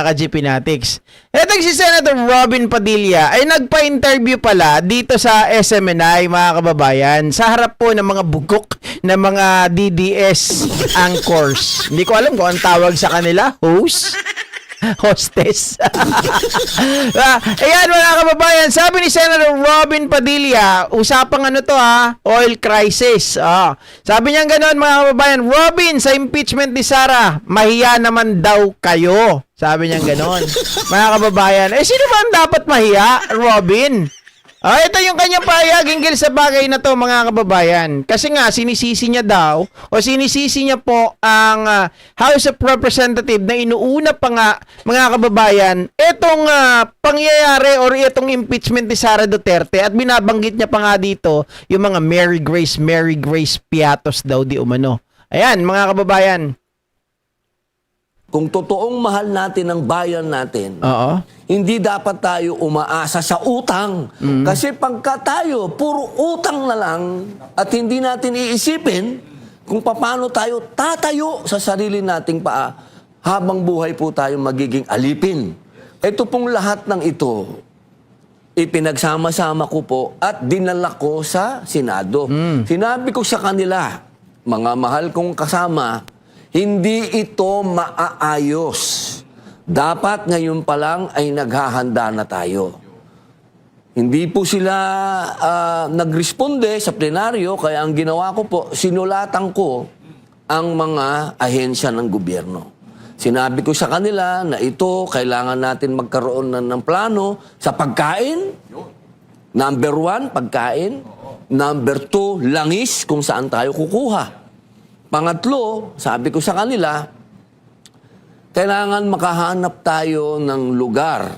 mga ka-GPnatics. Etong si Senator Robin Padilla ay nagpa-interview pala dito sa SMNI, mga kababayan, sa harap po ng mga bugok ng mga DDS anchors. Hindi ko alam kung ang tawag sa kanila, host? Hostess. Ayan mga kababayan, sabi ni Senator Robin Padilla, usapang ano to oil crisis. Sabi niya gano'n mga kababayan, Robin, sa impeachment ni Sara, mahiya naman daw kayo. Sabi niya gano'n. Mga kababayan, sino ba ang dapat mahiya, Robin? Ito yung kanyang pahayag hinggil sa bagay na to mga kababayan. Kasi nga, sinisisi niya daw, o sinisisi niya po ang House of Representatives na inuuna pa nga mga kababayan, itong pangyayari or itong impeachment ni Sara Duterte at binabanggit niya pa nga dito yung mga Mary Grace Piatos daw di umano. Ayan mga kababayan. Kung totoong mahal natin ang bayan natin, hindi dapat tayo umaasa sa utang. Kasi pagka tayo, puro utang na lang at hindi natin iisipin kung paano tayo tatayo sa sarili nating paa habang buhay po tayo magiging alipin. Ito pong lahat ng ito, ipinagsama-sama ko po at dinala ko sa Senado. Sinabi ko sa kanila, mga mahal kong kasama, hindi ito maaayos. Dapat ngayon pa lang ay naghahanda na tayo. Hindi po sila nagresponde sa plenaryo, kaya ang ginawa ko po, sinulatan ko ang mga ahensya ng gobyerno. Sinabi ko sa kanila na ito, kailangan natin magkaroon ng plano sa pagkain. Number 1, pagkain. Number 2, langis kung saan tayo kukuha. Pangatlo, sabi ko sa kanila, kailangan makahanap tayo ng lugar.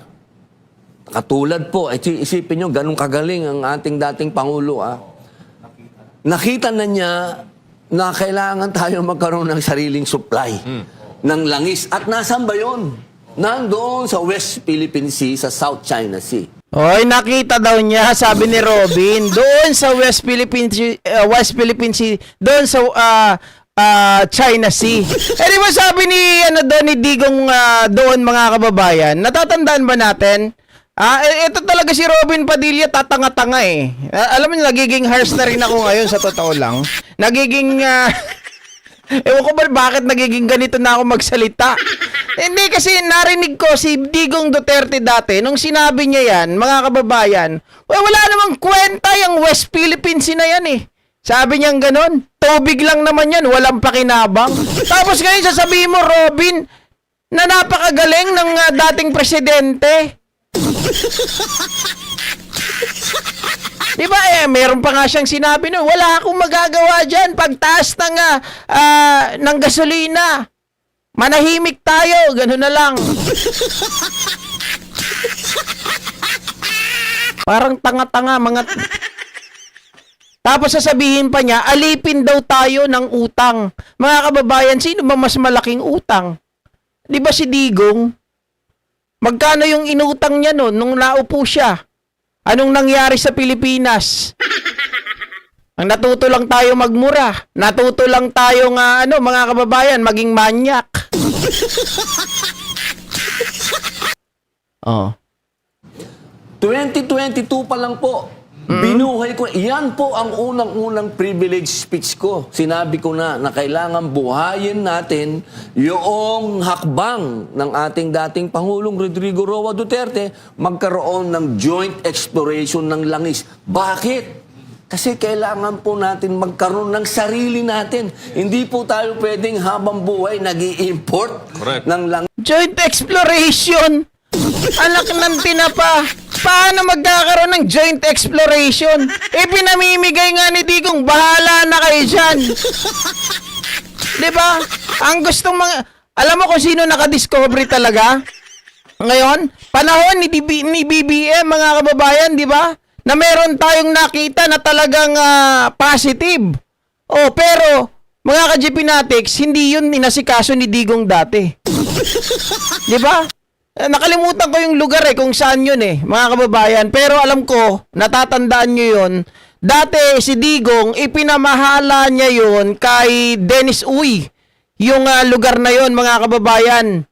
Katulad po, isipin nyo, ganun kagaling ang ating dating Pangulo. Nakita na niya na kailangan tayo magkaroon ng sariling supply ng langis. At nasan ba yun? Nandoon sa West Philippine Sea, sa South China Sea. Oy, nakita daw niya, sabi ni Robin, doon sa West Philippine Sea, doon sa China Sea. Di ba sabi ni ni Digong doon mga kababayan, natatandaan ba natin? Ito talaga si Robin Padilla, tatanga-tanga eh. Alam mo, nagiging harsh na rin ako ngayon sa totoo lang. Nagiging ewan ko ba bakit nagiging ganito na ako magsalita. Hindi kasi narinig ko si Digong Duterte dati nung sinabi niya yan, mga kababayan, wala namang kwenta yung West Philippine Sea na yan eh. Sabi niyang ganon, tubig lang naman yan, walang pakinabang. Tapos ngayon sasabihin mo, Robin, na napakagaling ng dating presidente. Di ba meron pa nga siyang sinabi nun, wala akong magagawa dyan, pagtaas ng gasolina. Manahimik tayo, gano'n na lang. Parang tanga-tanga, mga... Tapos sasabihin pa niya, alipin daw tayo ng utang. Mga kababayan, sino ba mas malaking utang? Di ba si Digong? Magkano yung inutang niya noon nung naupo siya? Anong nangyari sa Pilipinas? Ang natuto lang tayo magmura. Natuto lang tayo mga kababayan, maging manyak. 2022 pa lang po, binuhay ko. Yan po ang unang-unang privilege speech ko. Sinabi ko na kailangan buhayin natin yung hakbang ng ating dating Pangulong Rodrigo Roa Duterte magkaroon ng joint exploration ng langis. Bakit? Kasi kailangan po natin magkaroon ng sarili natin. Hindi po tayo pwedeng habang buhay nag-i-import ng langis. Joint exploration! Anak ng tinapa! Paano magkakaroon ng joint exploration? Pinamimigay nga ni Digong, bahala na kayo dyan. Diba? Ang gustong alam mo kung sino nakadiscovery talaga? Ngayon, panahon ni BBM, mga kababayan, diba? Na meron tayong nakita na talagang positive. Pero, mga ka-GPnatics, hindi yun inasikaso ni Digong dati. Diba? Nakalimutan ko yung lugar kung saan yun mga kababayan. Pero alam ko, natatandaan nyo yun. Dati si Digong, ipinamahala niya yun kay Dennis Uy. Yung lugar na yun, mga kababayan.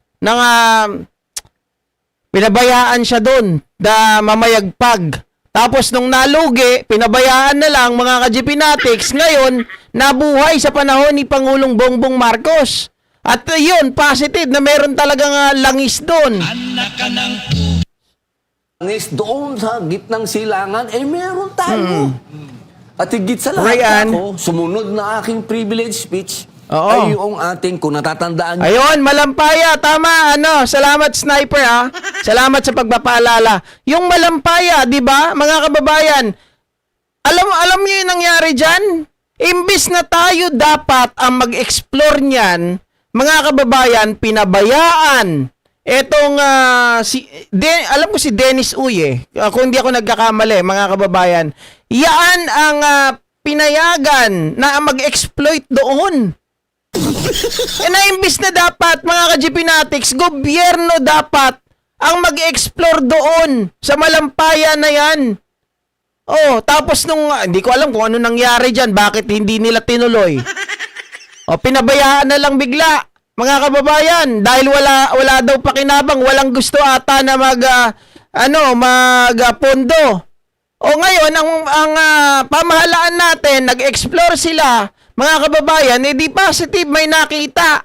pinabayaan siya doon na mamayagpag. Tapos nung nalugi, pinabayaan na lang mga ka-GPnatics. Ngayon, nabuhay sa panahon ni Pangulong Bongbong Marcos. At yun, positive na meron talagang langis doon. Langis doon sa gitnang silangan, meron tayo. At higit sa lahat Ryan. ako, sumunod na aking privilege speech, Oo. ay yung ating, kung natatandaan niyo, Ayun, Malampaya, tama, salamat sniper Salamat sa pagpapaalala. Yung Malampaya, 'di ba? Mga kababayan, alam niyo yung nangyari diyan? Imbis na tayo dapat ang mag-explore niyan, mga kababayan, pinabayaan. Etong alam ko si Dennis Uy kung hindi ako nagkakamali, mga kababayan. Yan ang pinayagan na mag-exploit doon. Imbis na dapat, mga ka-GPnatics, gobyerno dapat ang mag-explore doon sa Malampaya na yan. Oh, tapos hindi ko alam kung ano nangyari dyan, bakit hindi nila tinuloy. Pinabayaan na lang bigla, mga kababayan, dahil wala daw pakinabang, walang gusto ata na magpondo. Ngayon, ang pamahalaan natin, nag-explore sila, mga kababayan, di positive, may nakita.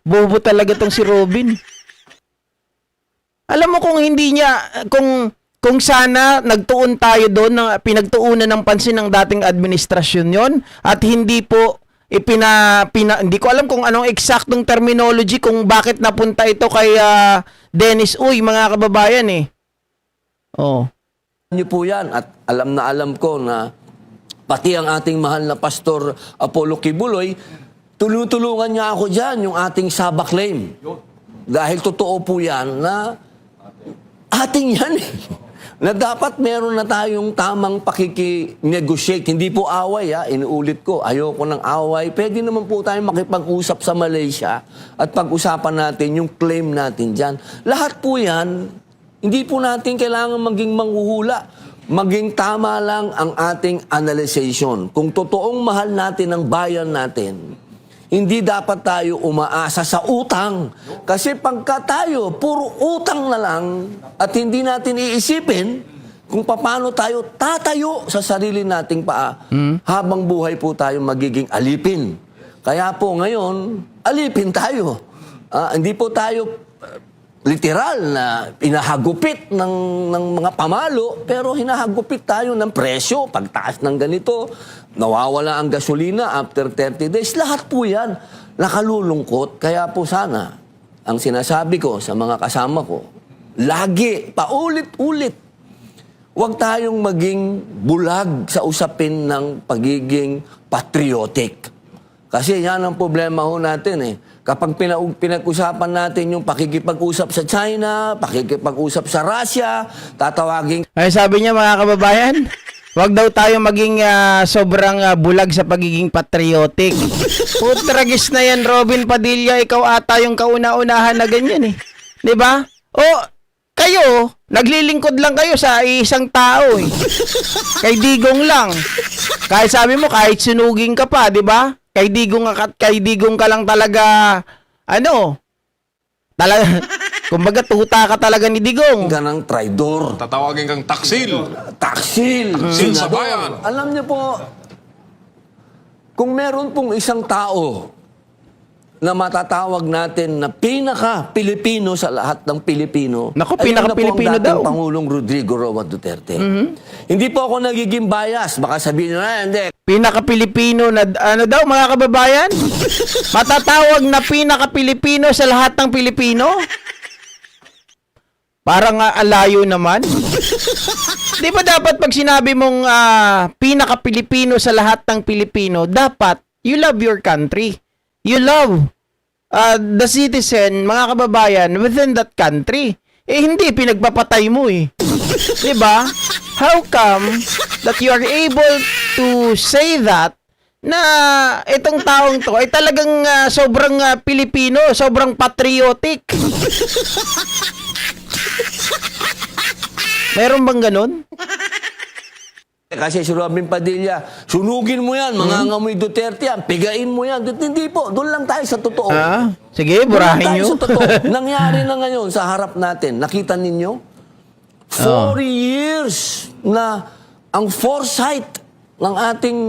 Bobo talaga tong si Robin. Alam mo kung hindi niya, kung sana nagtuon tayo doon, na pinagtuunan ng pansin ng dating administrasyon yon at hindi po hindi ko alam kung anong eksaktong terminology kung bakit napunta ito kay Dennis Uy, mga kababayan niyo po yan. At alam ko na pati ang ating mahal na Pastor Apollo Kibuloy, tulungan niya ako dyan, yung ating Saba claim. Dahil totoo po yan na ating yan na dapat meron na tayong tamang pakiki-negotiate. Hindi po away, inuulit ko. Ayoko ng away. Pwede naman po tayong makipag-usap sa Malaysia at pag-usapan natin yung claim natin dyan. Lahat po yan, hindi po natin kailangan maging manghuhula. Maging tama lang ang ating analyzation. Kung totoong mahal natin ang bayan natin, hindi dapat tayo umaasa sa utang. Kasi pagka tayo, puro utang na lang at hindi natin iisipin kung paano tayo tatayo sa sarili nating paa, habang buhay po tayo magiging alipin. Kaya po ngayon, alipin tayo. Hindi po tayo literal na hinahagupit ng mga pamalo, pero hinahagupit tayo ng presyo. Pagtaas ng ganito, nawawala ang gasolina after 30 days. Lahat po yan nakalulungkot. Kaya po sana, ang sinasabi ko sa mga kasama ko, lagi, paulit-ulit, huwag tayong maging bulag sa usapin ng pagiging patriotic. Kasi yan ang problema ho natin Kapag pinag-usapan natin yung pakikipag-usap sa China, pakikipag-usap sa Russia, tatawagin... Ay, sabi niya, mga kababayan, wag daw tayo maging sobrang bulag sa pagiging patriotic. Putragis na yan, Robin Padilla, ikaw ata yung kauna-unahan na ganyan 'Di ba? Kayo, naglilingkod lang kayo sa isang tao Kay Digong lang. Kahit sabi mo, kahit sunugin ka pa, 'di ba? Kay Digong ka lang talaga, kumbaga tuta ka talaga ni Digong. ka ng traidor. Tatawagin kang taksil. Taksil. Taksil sa Senador. bayan. Alam niyo po, kung meron pong isang tao na matatawag natin na pinaka-Pilipino sa lahat ng Pilipino, Naku, ay yun na po ang pinaka-Pilipino dating daw. Pangulong Rodrigo Roa Duterte. Hindi po ako nagiging bias. Baka sabihin na, hindi. Pinaka-Pilipino na, daw mga kababayan? Matatawag na pinaka-Pilipino sa lahat ng Pilipino? Parang alayo naman. Di ba dapat pag sinabi mong pinaka-Pilipino sa lahat ng Pilipino, dapat you love your country. You love the citizen, mga kababayan, within that country. Hindi, pinagpapatay mo Di ba? How come that you are able to say that na itong taong to ay talagang sobrang Pilipino, sobrang patriotic? Meron bang ganun? Kasi si Robin Padilla, sunugin mo yan, mangangamoy Duterte yan, pigain mo yan. Hindi po, doon lang tayo sa totoo. Sige, Doon lang burahin tayo nyo. sa totoo. Nangyari na ngayon sa harap natin. Nakita ninyo? 4 years na ang foresight ng ating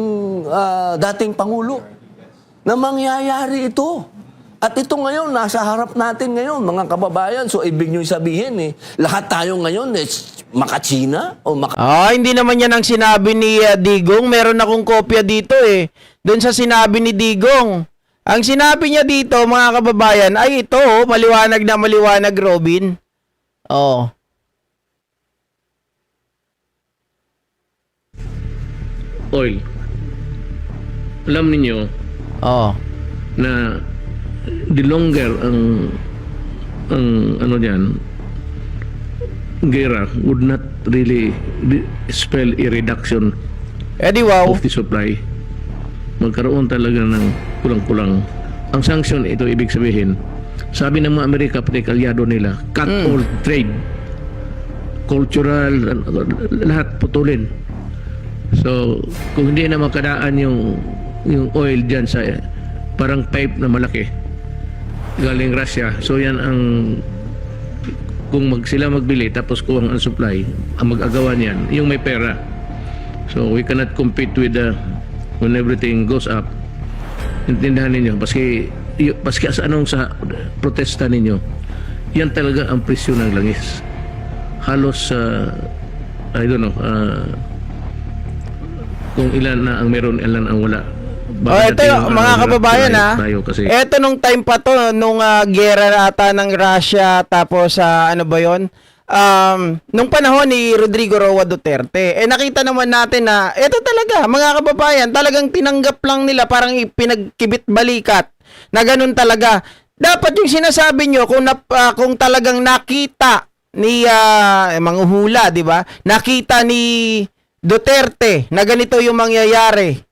dating Pangulo na mangyayari ito. At ito ngayon, nasa harap natin ngayon, mga kababayan. So, ibig nyo sabihin, lahat tayo ngayon, maka-China o Hindi naman yan ang sinabi ni Digong. Meron akong kopya dito Doon sa sinabi ni Digong. Ang sinabi niya dito, mga kababayan, ay ito, maliwanag na maliwanag, Robin. Oil. Alam niyo na the longer ang ano diyan, gera would not really spell a reduction Wow. of the supply. Magkaroon talaga ng kulang-kulang. Ang sanction, ito ibig sabihin, sabi ng mga Amerika, pati kalyado nila, cut all trade, cultural, lahat putulin. So, kung hindi na makadaan yung oil dyan sa parang pipe na malaki galing Russia, so yan ang kung sila magbili tapos kuwang ang supply, ang mag-agawa niyan yung may pera. So we cannot compete with when everything goes up. Intindihan ninyo, paski sa anong sa protesta ninyo, yan talaga ang presyo ng langis. Halos I don't know kung ilan na ang meron, ilan ang wala. Ito mga kababayan Ito nung time pa to, nung gera ata ng Russia, tapos ano ba yon? Nung panahon ni Rodrigo Roa Duterte, nakita naman natin na ito talaga, mga kababayan, talagang tinanggap lang nila, parang pinagkibit balikat na ganun talaga. Dapat yung sinasabi nyo, kung talagang nakita ni manghuhula, di ba? Nakita ni Duterte na ganito yung mangyayari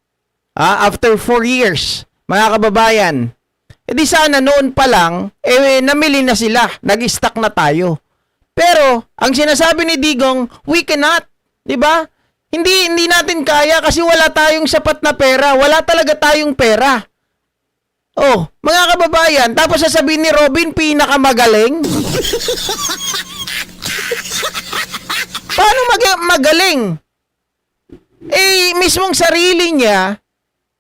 after 4 years, mga kababayan, di sana noon pa lang namili na sila, nag-stock na tayo. Pero ang sinasabi ni Digong, we cannot, di ba? Hindi natin kaya kasi wala tayong sapat na pera, wala talaga tayong pera. Mga kababayan, tapos sasabihin ni Robin, pinakamagaling. Paano magaling? Mismong sarili niya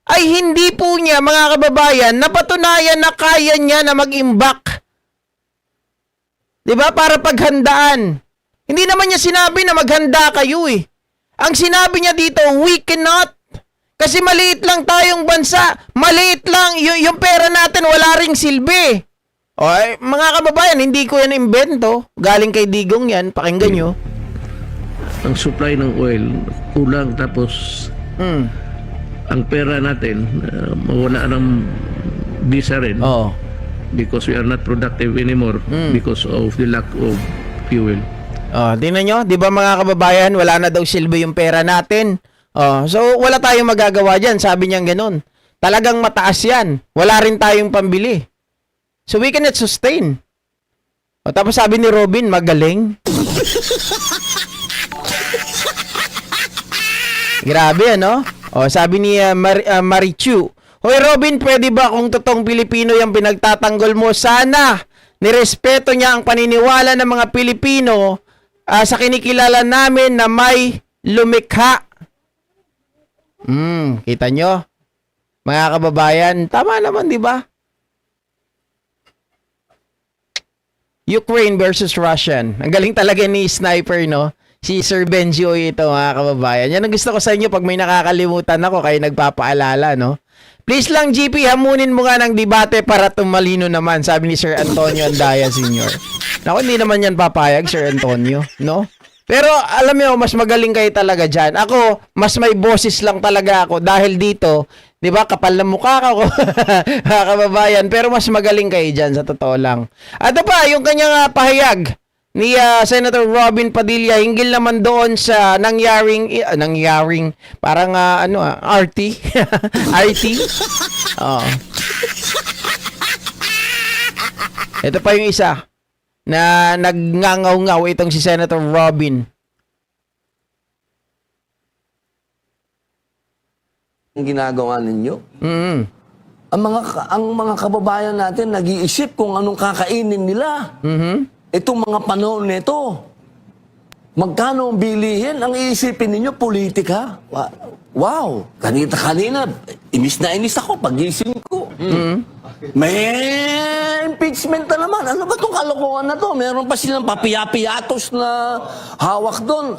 ay hindi po niya, mga kababayan, napatunayan na kaya niya na mag-imbak. Diba? Para paghandaan. Hindi naman niya sinabi na maghanda kayo Ang sinabi niya dito, we cannot. Kasi maliit lang tayong bansa. Maliit lang. Yung pera natin wala ring silbi. Mga kababayan, hindi ko yan imbento. Galing kay Digong yan. Pakinggan nyo. Ang supply ng oil kulang, tapos ang pera natin mawala ng visa rin because we are not productive anymore because of the lack of fuel. Tingnan nyo, di ba mga kababayan, wala na daw silbi yung pera natin. So wala tayong magagawa dyan, sabi niyang ganun. Talagang mataas yan. Wala rin tayong pambili. So we cannot sustain. Tapos sabi ni Robin, magaling. Grabe, ano? Sabi ni Marichu, hoy Robin, pwede ba kung totoong Pilipino yung pinagtatanggol mo? Sana nirespeto niya ang paniniwala ng mga Pilipino sa kinikilala namin na may lumikha. Kita nyo? Mga kababayan, tama naman, di ba? Ukraine versus Russian. Ang galing talaga ni Sniper, no? Si Sir Benji ito, mga kababayan. Yan ang gusto ko sa inyo pag may nakakalimutan ako, kayo nagpapaalala, no? Please lang, GP, hamunin mo nga ng debate para tumalino naman, sabi ni Sir Antonio Andaya Sr. Naku, hindi naman yan papayag, Sir Antonio, no? Pero alam mo, mas magaling kayo talaga dyan. Ako, mas may boses lang talaga ako dahil dito, di ba, kapal na mukha ako, mga kababayan. Pero mas magaling kayo dyan, sa totoo lang. At pa, yung kanyang pahayag ni Senator Robin Padilla hinggil naman doon sa nangyaring parang RT RT. Ito pa yung isa na nagngangaw-ngaw itong si Senator Robin. ginagawa ninyo. Mm. Ang mga kababayan natin nag-iisip kung anong kakainin nila. Itong mga panahon nito. Magkano ang bilihin? Ang iisipin ninyo, politika. Wow! Kanina, inis na inis ako pagising ko. May impeachment na naman. Ano ba itong kalokohan na to? Meron pa silang papiyapiyatos na hawak doon.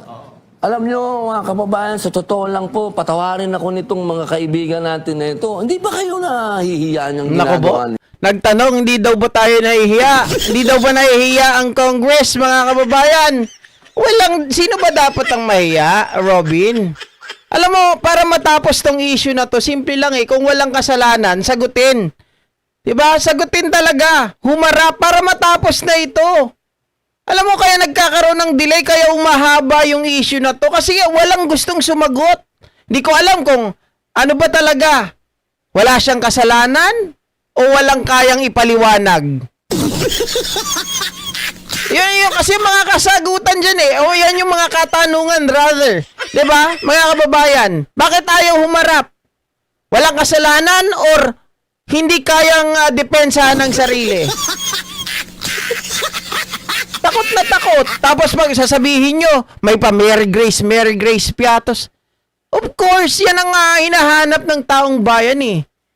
Alam nyo, mga kababayan, sa totoo lang po, patawarin ako nitong mga kaibigan natin na ito. Hindi ba kayo nahihiya niyang Nako po. ginagawa niyo? Nagtanong, hindi daw ba tayo nahihiya? Hindi daw ba nahihiya ang Congress, mga kababayan? Sino ba dapat ang mahiya, Robin? Alam mo, para matapos tong issue na to, simple lang kung walang kasalanan, sagutin. Diba? Sagutin talaga. Humarap para matapos na ito. Alam mo, kaya nagkakaroon ng delay, kaya umahaba yung issue na to. Kasi walang gustong sumagot. Hindi ko alam kung ano ba talaga. Wala siyang kasalanan o walang kayang ipaliwanag. Yun kasi mga kasagutan dyan O yan yung mga katanungan, rather. Diba? Mga kababayan, bakit ayaw humarap? Walang kasalanan or hindi kayang depensahan ng sarili? Takot na takot. Tapos sasabihin nyo, may pa Mary Grace Piatos. Of course, yan ang hinahanap ng taong bayan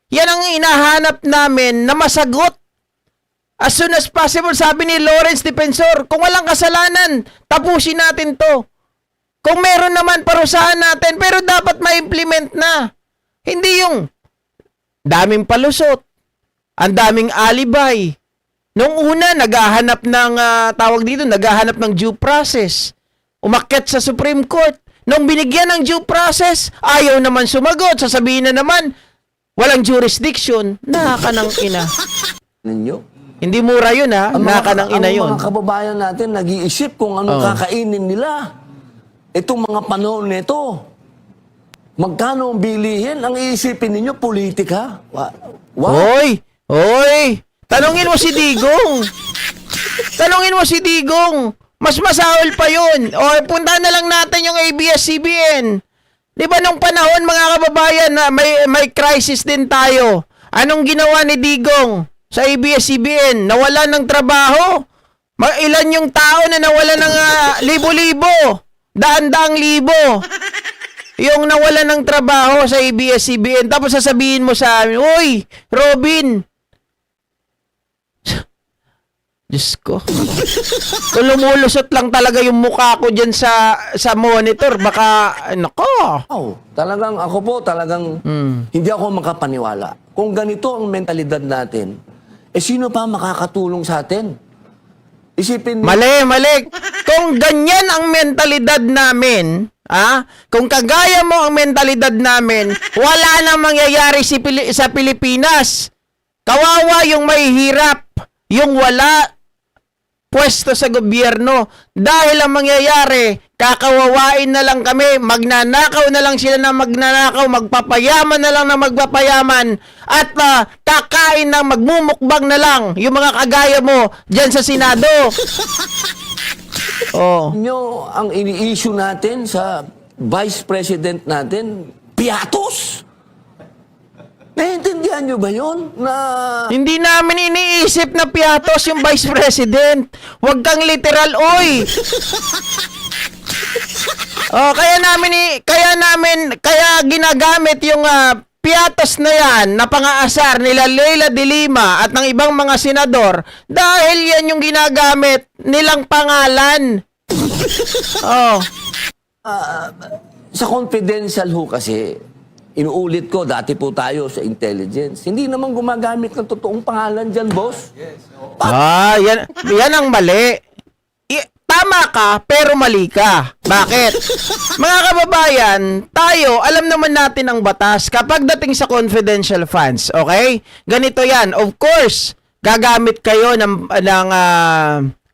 Yan ang hinahanap namin na masagot. As soon as possible, sabi ni Lawrence Defensor, kung walang kasalanan, tapusin natin to. Kung meron naman, parusahan natin, pero dapat ma-implement na. Hindi yung daming palusot, ang daming alibay. Nung una, naghahanap ng, naghahanap ng due process. Umakyat sa Supreme Court. Nung binigyan ng due process, ayaw naman sumagot. Sasabihin na naman, walang jurisdiction. Naka ng ina. Ninyo? Hindi mura yun naka ng ina yun. Ang mga kababayan natin nag-iisip kung anong kakainin nila. Itong mga panahon nito. Magkano ang bilihin? Ang iisipin ninyo, politika. Wow! Hoy! Tanungin mo si Digong. Mas masahol pa yun. O, punta na lang natin yung ABS-CBN. Di ba nung panahon, mga kababayan, na may crisis din tayo. Anong ginawa ni Digong sa ABS-CBN? Nawala ng trabaho. Ilan yung tao na nawala ng libo-libo, daan-daang libo. Yung nawala ng trabaho sa ABS-CBN. Tapos sasabihin mo sa amin, uy, Robin, Diyos ko. Kung lumulusot lang talaga yung mukha ko dyan sa monitor, baka, nako. Talagang ako po, hindi ako makapaniwala. Kung ganito ang mentalidad natin, sino pa makakatulong sa atin? Isipin mo. Mali. Kung ganyan ang mentalidad namin, kung kagaya mo ang mentalidad namin, wala nang mangyayari sa Pilipinas. Kawawa yung mahihirap, yung wala pwesto sa gobyerno. Dahil ang mangyayari, kakawawain na lang kami, magnanakaw na lang sila na magnanakaw, magpapayaman na lang na magpapayaman, at kakain na magmumukbang na lang yung mga kagaya mo dyan sa Senado. Nyo, ang ini-issue natin sa Vice President natin, piatos! Naiintindihan nyo ba yun? Hindi namin iniisip na piatos yung Vice President. Huwag kang literal, oy! Kaya ginagamit yung piatos na yan na pang-aasar nila Leila de Lima at ng ibang mga senador dahil yan yung ginagamit nilang pangalan. Sa confidential kasi, inuulit ko, dati po tayo sa intelligence. Hindi naman gumagamit ng totoong pangalan dyan, boss. Yan ang mali. Tama ka, pero mali ka. Bakit? Mga kababayan, tayo, alam naman natin ang batas kapag dating sa confidential funds, okay? Ganito yan. Of course, gagamit kayo ng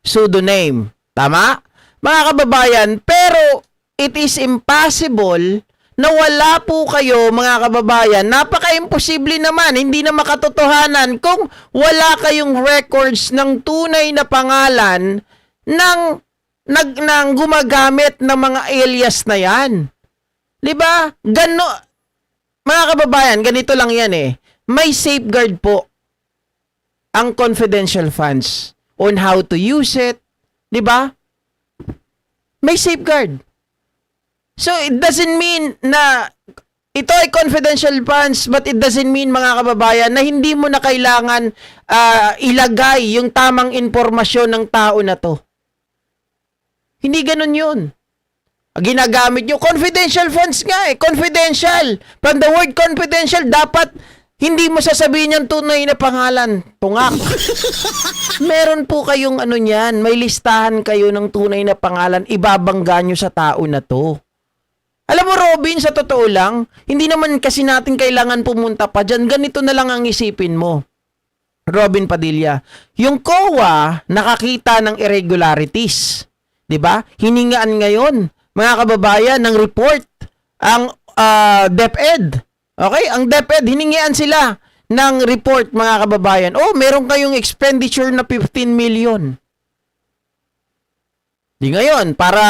pseudonym. Tama? Mga kababayan, pero it is impossible na wala po kayo, mga kababayan. Napaka-imposible naman, hindi na makatotohanan kung wala kayong records ng tunay na pangalan ng gumagamit ng mga alias na yan. 'Di ba? mga kababayan, ganito lang yan eh. May safeguard po ang confidential funds on how to use it. Di ba? May safeguard. So, it doesn't mean na ito ay confidential funds, but it doesn't mean, mga kababayan, na hindi mo na kailangan ilagay yung tamang impormasyon ng tao na to. Hindi ganun yun. Ginagamit nyo, confidential funds nga eh, confidential. From the word confidential, dapat hindi mo sasabihin yung tunay na pangalan. Tungak. Meron po kayong ano niyan, may listahan kayo ng tunay na pangalan, ibabangga nyo sa tao na to. Alam mo, Robin, sa totoo lang, hindi naman kasi natin kailangan pumunta pa dyan. Ganito na lang ang isipin mo. Robin Padilla, yung COA nakakita ng irregularities. 'Di ba? Hiningaan ngayon, mga kababayan, ng report ang DepEd. Okay? Ang DepEd, hiningian sila ng report, mga kababayan. Oh, meron kayong expenditure na 15 million. Di ngayon, para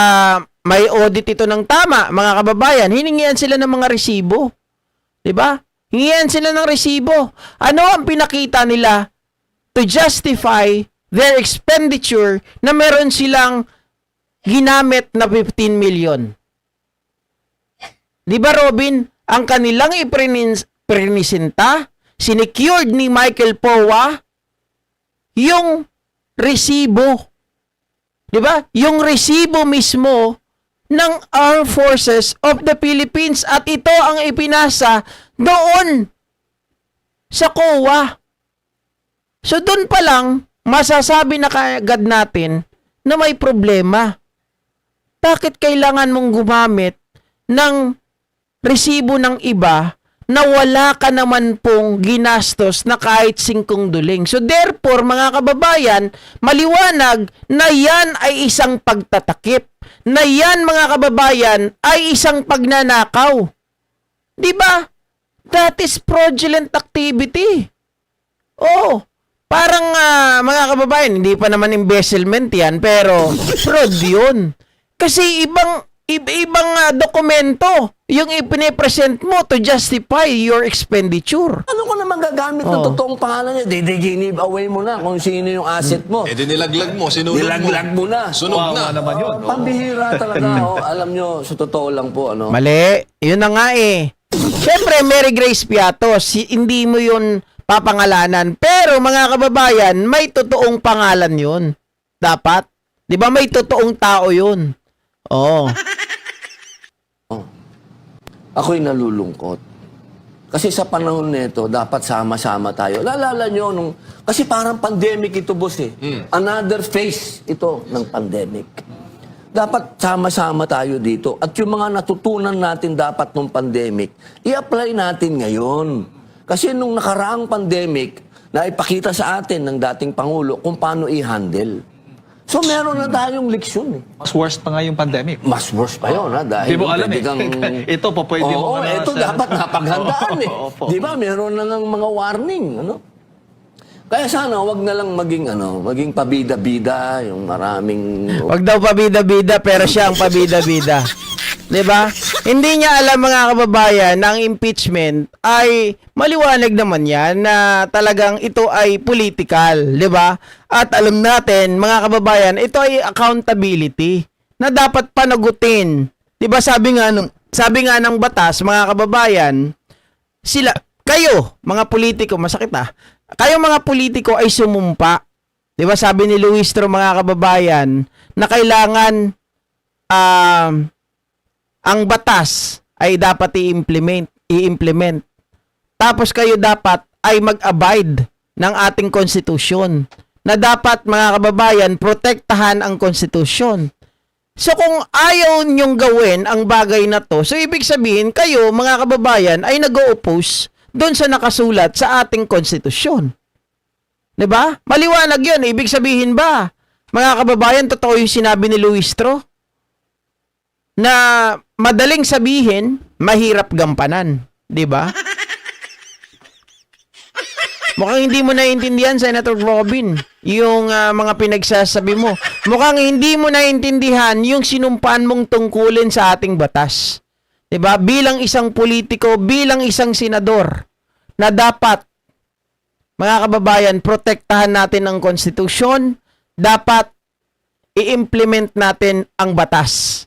may audit ito ng tama, mga kababayan, hiningian sila ng mga resibo. 'Di ba? Hingian sila ng resibo. Ano ang pinakita nila to justify their expenditure na meron silang ginamit na 15 million? 'Di ba, Robin? Ang kanilang ipresenta, sinecured ni Michael Powa yung resibo. 'Di ba? Yung resibo mismo ng Armed Forces of the Philippines, at ito ang ipinasa doon sa COA. So doon pa lang masasabi na kaagad natin na may problema. Bakit kailangan mong gumamit ng resibo ng iba na wala ka naman pong ginastos na kahit 5 duling? So therefore, mga kababayan, maliwanag na yan ay isang pagtatakip. Na yan, mga kababayan, ay isang pagnanakaw. Di ba? That is fraudulent activity. Oh, parang mga kababayan, hindi pa naman embezzlement yan, pero fraud yun. Kasi ibang dokumento yung ipine-present mo to justify your expenditure. Ano ko naman gagamit ng totoong pangalan niya? Give away mo na kung sino yung asset mo. Eh di nilaglag mo, sinunod mo. Nilaglag mo na. Sunog na. naman yun. Pambihira talaga. Alam nyo, sa totoo lang po, ano? Mali. Yun na nga eh. Siyempre, Mary Grace Piatos, hindi mo yun papangalanan. Pero, mga kababayan, may totoong pangalan yun. Dapat. Di ba may totoong tao yun? Oo. Ako'y nalulungkot. Kasi sa panahon nito, dapat sama-sama tayo. Lalala nyo, kasi parang pandemic ito, boss eh. Another phase ito ng pandemic. Dapat sama-sama tayo dito. At yung mga natutunan natin dapat nung pandemic, i-apply natin ngayon. Kasi nung nakaraang pandemic, naipakita sa atin ng dating Pangulo kung paano i-handle. So meron na tayong leksyon eh. Mas worse pa nga yung pandemic. Mas worse pa yun, ha? Dahil Di mo alam pwede eh. kang... Ito pa pwede mo Oo, ito dapat napaghandaan eh. Opo. Di ba? Meron na ng mga warning, ano? Kaya sana wag na lang maging pabida-bida, yung maraming... Wag daw pabida-bida, pero siya ang pabida-bida. 'Di ba? Hindi niya alam, mga kababayan, na ang impeachment ay maliwanag naman yan na talagang ito ay political, 'di ba? At alam natin, mga kababayan, ito ay accountability na dapat panagutin. 'Di ba? Sabi nga ng batas, mga kababayan, kayo, mga politiko, masakit kayo mga politiko ay sumumpa. 'Di ba? Sabi ni Luistro, mga kababayan, na kailangan ang batas ay dapat i-implement. Tapos kayo dapat ay mag-abide ng ating konstitusyon. Na dapat, mga kababayan, protektahan ang konstitusyon. So kung ayaw nyong gawin ang bagay na to, so ibig sabihin kayo, mga kababayan, ay nag-o-oppose doon sa nakasulat sa ating konstitusyon. 'Di ba? Maliwanag 'yun. Ibig sabihin ba, mga kababayan, totoo yung sinabi ni Luistro? Na madaling sabihin, mahirap gampanan. 'Di ba? Mukhang hindi mo naiintindihan, Senator Robin, yung mga pinagsasabi mo. Mukhang hindi mo naiintindihan yung sinumpaan mong tungkulin sa ating batas. 'Diba? Bilang isang politiko, bilang isang senador na dapat, mga kababayan, protektahan natin ang konstitusyon, dapat i-implement natin ang batas.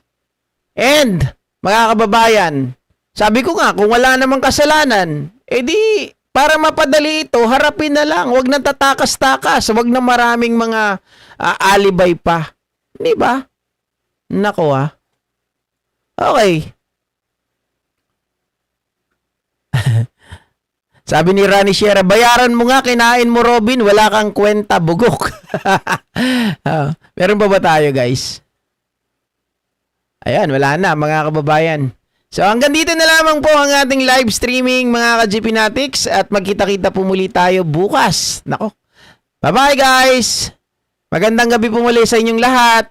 And, mga kababayan, sabi ko nga, kung wala namang kasalanan, edi, para mapadali ito, harapin na lang. Huwag na tatakas-takas. Huwag na maraming mga alibay pa. Di ba? Nako ah. Okay. Sabi ni Rani Sierra, bayaran mo nga, kinain mo Robin, wala kang kwenta, bugok. Meron pa ba tayo, guys? Ayan, wala na, mga kababayan. So, hanggang dito na lamang po ang ating live streaming, mga ka-GPnatics, at magkita-kita po muli tayo bukas. Nako. Bye-bye, guys! Magandang gabi po muli sa inyong lahat.